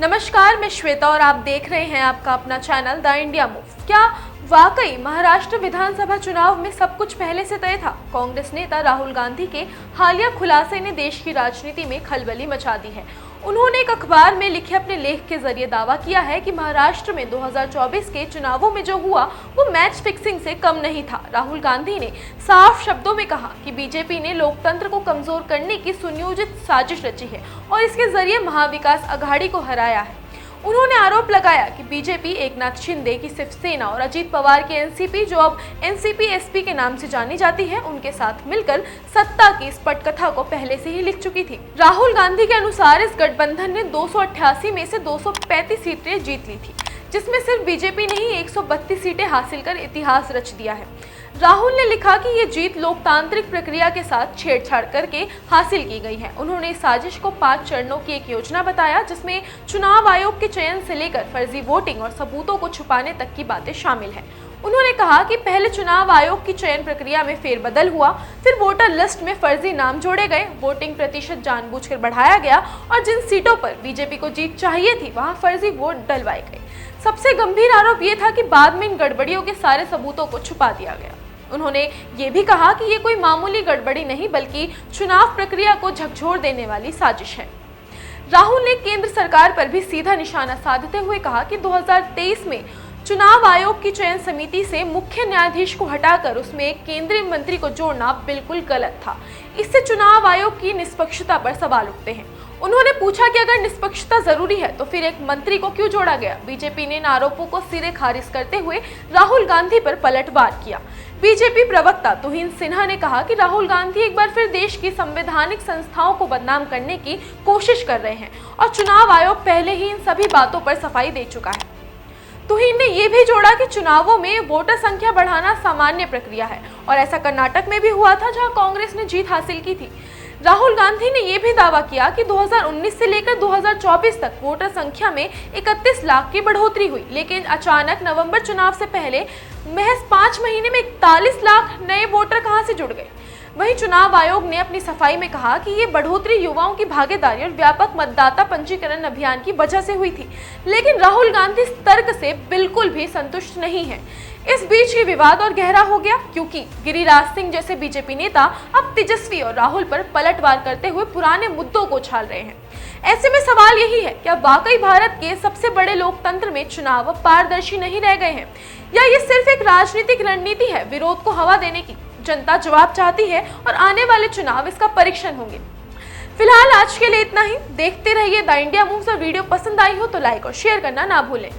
नमस्कार, मैं श्वेता और आप देख रहे हैं आपका अपना चैनल द इंडिया मूव। क्या वाकई महाराष्ट्र विधानसभा चुनाव में सब कुछ पहले से तय था? कांग्रेस नेता राहुल गांधी के हालिया खुलासे ने देश की राजनीति में खलबली मचा दी है। उन्होंने एक अखबार में लिखे अपने लेख के जरिए दावा किया है कि महाराष्ट्र में 2024 के चुनावों में जो हुआ वो मैच फिक्सिंग से कम नहीं था। राहुल गांधी ने साफ शब्दों में कहा कि बीजेपी ने लोकतंत्र को कमजोर करने की सुनियोजित साजिश रची है और इसके जरिए महाविकास अघाड़ी को हराया है। उन्होंने आरोप लगाया कि बीजेपी एकनाथ शिंदे की शिवसेना और अजीत पवार की एनसीपी, जो अब एनसीपी एसपी के नाम से जानी जाती है, उनके साथ मिलकर सत्ता की इस पटकथा को पहले से ही लिख चुकी थी। राहुल गांधी के अनुसार इस गठबंधन ने 288 में से 235 सीटें जीत ली थी, जिसमें सिर्फ बीजेपी ने ही 132 सीटें हासिल कर इतिहास रच दिया है। राहुल ने लिखा कि ये जीत लोकतांत्रिक प्रक्रिया के साथ छेड़छाड़ करके हासिल की गई है। उन्होंने इस साजिश को 5 चरणों की एक योजना बताया, जिसमें चुनाव आयोग के चयन से लेकर फर्जी वोटिंग और सबूतों को छुपाने तक की बातें शामिल हैं। उन्होंने कहा कि पहले चुनाव आयोग की चयन प्रक्रिया में फेरबदल हुआ, फिर वोटर लिस्ट में फर्जी नाम जोड़े गए, वोटिंग प्रतिशत जानबूझकर बढ़ाया गया और जिन सीटों पर बीजेपी को जीत चाहिए थी वहां फर्जी वोट डलवाए गए। सबसे गंभीर आरोप ये था कि बाद में इन गड़बड़ियों के सारे सबूतों को छुपा दिया गया। उन्होंने ये भी कहा कि ये कोई मामूली गड़बड़ी नहीं बल्कि चुनाव प्रक्रिया को झकझोर देने वाली साजिश है। राहुल ने केंद्र सरकार पर भी सीधा निशाना साधते हुए कहा कि 2023 में चुनाव आयोग की चयन समिति से मुख्य न्यायाधीश को हटाकर उसमें एक केंद्रीय मंत्री को जोड़ना बिल्कुल गलत था। इससे चुनाव आयोग की निष्पक्षता पर सवाल उठते हैं। उन्होंने पूछा कि अगर निष्पक्षता जरूरी है तो फिर एक मंत्री को क्यों जोड़ा गया? बीजेपी ने इन आरोपों को सिरे खारिज करते हुए राहुल गांधी पर पलटवार किया। बीजेपी प्रवक्ता तुहिन सिन्हा ने कहा कि राहुल गांधी एक बार फिर देश की संवैधानिक संस्थाओं को बदनाम करने की कोशिश कर रहे हैं और चुनाव आयोग पहले ही इन सभी बातों पर सफाई दे चुका है। तुहिन ने यह भी जोड़ा कि चुनावों में वोटर संख्या बढ़ाना सामान्य प्रक्रिया है और ऐसा कर्नाटक में भी हुआ था, जहां कांग्रेस ने जीत हासिल की थी। राहुल गांधी ने यह भी दावा किया कि 2019 से लेकर 2024 तक वोटर संख्या में 31 लाख की बढ़ोतरी हुई, लेकिन अचानक नवंबर चुनाव से पहले महज 5 महीने में 41 लाख नए वोटर कहां से जुड़ गए। वहीं चुनाव आयोग ने अपनी सफाई में कहा कि ये बढ़ोतरी युवाओं की भागीदारी और व्यापक मतदाता पंजीकरण अभियान की वजह से हुई थी, लेकिन राहुल गांधी इस तर्क से बिल्कुल भी संतुष्ट नहीं है। इस बीच ये विवाद और गहरा हो गया, क्योंकि गिरिराज सिंह जैसे बीजेपी नेता अब तेजस्वी और राहुल पर पलटवार करते हुए पुराने मुद्दों को उछाल रहे हैं। ऐसे में सवाल यही है, क्या वाकई भारत के सबसे बड़े लोकतंत्र में चुनाव पारदर्शी नहीं रह गए हैं, या ये सिर्फ एक राजनीतिक रणनीति है विरोध को हवा देने की? जनता जवाब चाहती है और आने वाले चुनाव इसका परीक्षण होंगे। फिलहाल आज के लिए इतना ही। देखते रहिए द इंडिया मूव्स और वीडियो पसंद आई हो तो लाइक और शेयर करना ना भूलें।